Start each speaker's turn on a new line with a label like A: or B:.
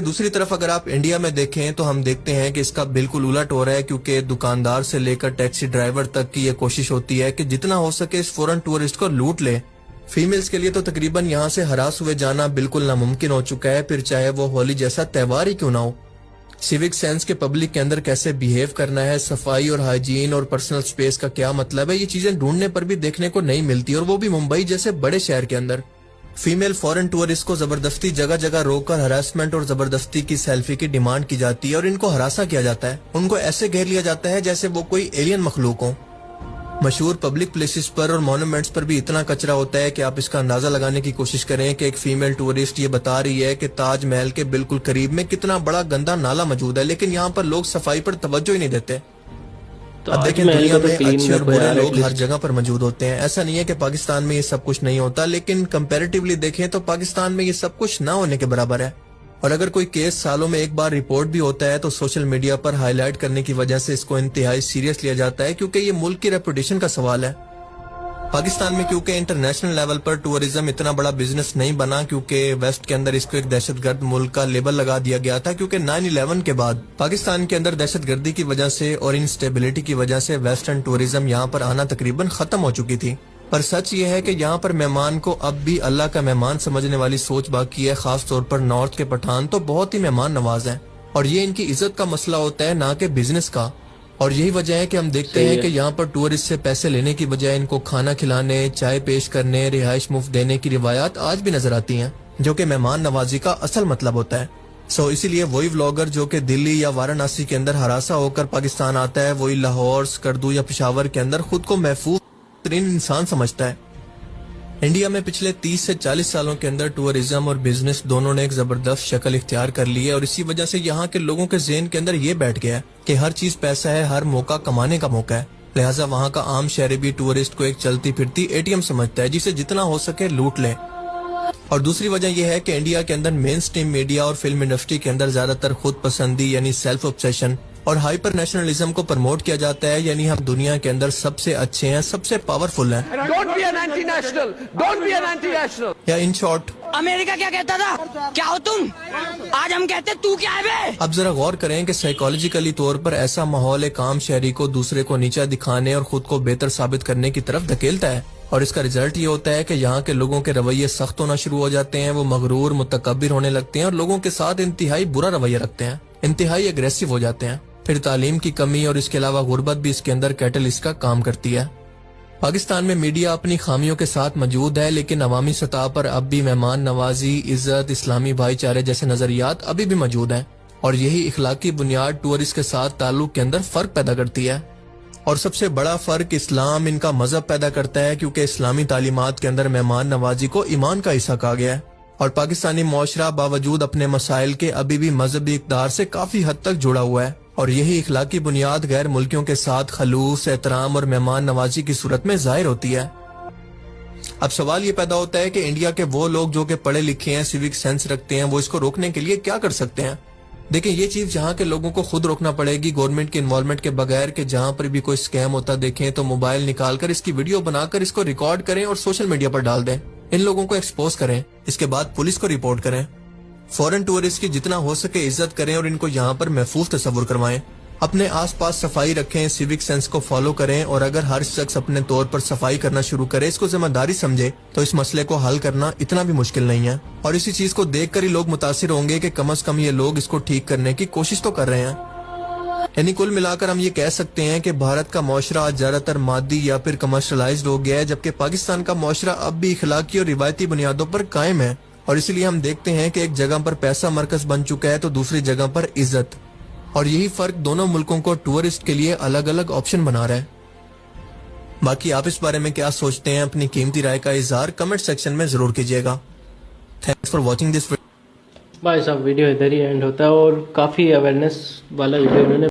A: دوسری طرف اگر آپ انڈیا میں دیکھیں تو ہم دیکھتے ہیں کہ اس کا بالکل الٹ ہو رہا ہے، کیونکہ دکاندار سے لے کر ٹیکسی ڈرائیور تک کی یہ کوشش ہوتی ہے کہ جتنا ہو سکے اس فورن ٹورسٹ کو لوٹ لے۔ فیمیلز کے لیے تو تقریباً یہاں سے ہراس ہوئے جانا بالکل ناممکن ہو چکا ہے، پھر چاہے وہ ہولی جیسا تہوار ہی کیوں نہ ہو۔ سیوک سینس کے پبلک کے اندر کیسے بیہیو کرنا ہے، صفائی اور ہائیجین اور پرسنل سپیس کا کیا مطلب ہے، یہ چیزیں ڈھونڈنے پر بھی دیکھنے کو نہیں ملتی، اور وہ بھی ممبئی جیسے بڑے شہر کے اندر۔ فیمیل فورن ٹورسٹ کو زبردستی جگہ جگہ روک کر ہراسمنٹ اور زبردستی کی سیلفی کی ڈیمانڈ کی جاتی ہے، اور ان کو ہراساں کیا جاتا ہے، ان کو ایسے گھیر لیا جاتا ہے جیسے وہ کوئی ایلین مخلوق ہو۔ مشہور پبلک پلیسز پر اور مونومنٹس پر بھی اتنا کچرا ہوتا ہے کہ آپ اس کا اندازہ لگانے کی کوشش کریں کہ ایک فیمیل ٹورسٹ یہ بتا رہی ہے کہ تاج محل کے بالکل قریب میں کتنا بڑا گندا نالا موجود ہے، لیکن یہاں پر لوگ صفائی پر توجہ ہی نہیں دیتے۔ اب دیکھیں دنیا میں اچھے اور برے لوگ ہر جگہ پر موجود ہوتے ہیں، ایسا نہیں ہے کہ پاکستان میں یہ سب کچھ نہیں ہوتا، لیکن کمپیریٹیولی دیکھیں تو پاکستان میں یہ سب کچھ نہ ہونے کے برابر ہے۔ اور اگر کوئی کیس سالوں میں ایک بار رپورٹ بھی ہوتا ہے تو سوشل میڈیا پر ہائی لائٹ کرنے کی وجہ سے اس کو انتہائی سیریس لیا جاتا ہے، کیونکہ یہ ملک کی ریپوٹیشن کا سوال ہے۔ پاکستان میں کیونکہ انٹرنیشنل لیول پر ٹورزم اتنا بڑا بزنس نہیں بنا، کیونکہ ویسٹ کے اندر اس کو ایک دہشت گرد ملک کا لیبل لگا دیا گیا تھا، کیونکہ 9/11 کے بعد پاکستان کے اندر دہشت گردی کی وجہ سے اور انسٹیبلٹی کی وجہ سے ویسٹرن ٹورزم یہاں پر آنا تقریباً ختم ہو چکی تھی۔ پر سچ یہ ہے کہ یہاں پر مہمان کو اب بھی اللہ کا مہمان سمجھنے والی سوچ باقی ہے، خاص طور پر نارتھ کے پٹھان تو بہت ہی مہمان نواز ہیں، اور یہ ان کی عزت کا مسئلہ ہوتا ہے نہ کہ بزنس کا۔ اور یہی وجہ ہے کہ ہم دیکھتے ہیں کہ یہاں پر ٹورسٹ سے پیسے لینے کی بجائے ان کو کھانا کھلانے، چائے پیش کرنے، رہائش مفت دینے کی روایات آج بھی نظر آتی ہیں، جو کہ مہمان نوازی کا اصل مطلب ہوتا ہے۔ اسی لیے وہی ولاگر جو کہ دلی یا وارانسی کے اندر ہراساں ہو کر پاکستان آتا ہے، وہی لاہور، سکردو یا پشاور کے اندر خود کو محفوظ ترین انسان سمجھتا ہے۔ انڈیا میں پچھلے 30 سے 40 سالوں کے اندر ٹورزم اور بزنس دونوں نے ایک زبردست شکل اختیار کر لی ہے، اور اسی وجہ سے یہاں کے لوگوں کے ذہن کے اندر یہ بیٹھ گیا ہے کہ ہر چیز پیسہ ہے، ہر موقع کمانے کا موقع ہے، لہٰذا وہاں کا عام شہری بھی ٹورسٹ کو ایک چلتی پھرتی ATM سمجھتا ہے جسے جتنا ہو سکے لوٹ لے۔ اور دوسری وجہ یہ ہے کہ انڈیا کے اندر مین سٹریم میڈیا اور فلم انڈسٹری کے اندر زیادہ تر خود پسندی یعنی سیلف اوبسیشن اور ہائپر نیشنلزم کو پروموٹ کیا جاتا ہے، یعنی ہم دنیا کے اندر سب سے اچھے ہیں، سب سے پاورفل ہیں، یا ان شارٹ
B: امریکہ کیا کہتا تھا، کیا ہو تم، آج ہم کہتے تو کیا ہے بے۔
A: اب ذرا غور کریں کہ سائیکالوجیکلی طور پر ایسا ماحول ایک عام شہری کو دوسرے کو نیچا دکھانے اور خود کو بہتر ثابت کرنے کی طرف دھکیلتا ہے، اور اس کا رزلٹ یہ ہوتا ہے کہ یہاں کے لوگوں کے رویے سخت ہونا شروع ہو جاتے ہیں، وہ مغرور متکبر ہونے لگتے ہیں اور لوگوں کے ساتھ انتہائی برا رویہ رکھتے ہیں، انتہائی اگریسو ہو جاتے ہیں۔ پھر تعلیم کی کمی اور اس کے علاوہ غربت بھی اس کے اندر کیٹلسٹ کا کام کرتی ہے۔ پاکستان میں میڈیا اپنی خامیوں کے ساتھ موجود ہے، لیکن عوامی سطح پر اب بھی مہمان نوازی، عزت، اسلامی بھائی چارے جیسے نظریات ابھی بھی موجود ہیں، اور یہی اخلاقی بنیاد ٹورسٹ کے ساتھ تعلق کے اندر فرق پیدا کرتی ہے۔ اور سب سے بڑا فرق اسلام ان کا مذہب پیدا کرتا ہے، کیونکہ اسلامی تعلیمات کے اندر مہمان نوازی کو ایمان کا حصہ کہا گیا ہے، اور پاکستانی معاشرہ باوجود اپنے مسائل کے ابھی بھی مذہبی اقدار سے کافی حد تک جڑا ہوا ہے، اور یہی اخلاقی بنیاد غیر ملکیوں کے ساتھ خلوص، احترام اور مہمان نوازی کی صورت میں ظاہر ہوتی ہے۔ اب سوال یہ پیدا ہوتا ہے کہ انڈیا کے وہ لوگ جو کہ پڑھے لکھے ہیں، سیوک سینس رکھتے ہیں، وہ اس کو روکنے کے لیے کیا کر سکتے ہیں؟ دیکھیں یہ چیز جہاں کے لوگوں کو خود روکنا پڑے گی گورنمنٹ کے انوالومنٹ کے بغیر، کہ جہاں پر بھی کوئی سکیم ہوتا دیکھیں تو موبائل نکال کر اس کی ویڈیو بنا کر اس کو ریکارڈ کریں اور سوشل میڈیا پر ڈال دیں، ان لوگوں کو ایکسپوز کریں، اس کے بعد پولیس کو رپورٹ کریں، فورن ٹورسٹ کی جتنا ہو سکے عزت کریں اور ان کو یہاں پر محفوظ تصور کروائیں، اپنے آس پاس صفائی رکھیں، سیوک سینس کو فالو کریں، اور اگر ہر شخص اپنے طور پر صفائی کرنا شروع کرے، اس کو ذمہ داری سمجھے، تو اس مسئلے کو حل کرنا اتنا بھی مشکل نہیں ہے، اور اسی چیز کو دیکھ کر ہی لوگ متاثر ہوں گے کہ کم از کم یہ لوگ اس کو ٹھیک کرنے کی کوشش تو کر رہے ہیں۔ یعنی کل ملا کر ہم یہ کہہ سکتے ہیں کہ بھارت کا معاشرہ آج زیادہ تر مادی یا پھر کمرشلائزڈ ہو گیا ہے، جبکہ پاکستان کا معاشرہ اب بھی اخلاقی اور روایتی بنیادوں پر قائم ہے، اور اسی لیے ہم دیکھتے ہیں کہ ایک جگہ پر پیسہ مرکز بن چکا ہے تو دوسری جگہ پر عزت، اور یہی فرق دونوں ملکوں کو ٹورسٹ کے لیے الگ الگ آپشن بنا رہا ہے۔ باقی آپ اس بارے میں کیا سوچتے ہیں؟ اپنی قیمتی رائے کا اظہار کمنٹ سیکشن میں ضرور کیجیے گا۔ Thanks for watching this video.
C: بھائی صاحب ویڈیو ادھر ہی اینڈ ہوتا ہے، اور کافی اویئرنیس والا ویڈیو انہوں نے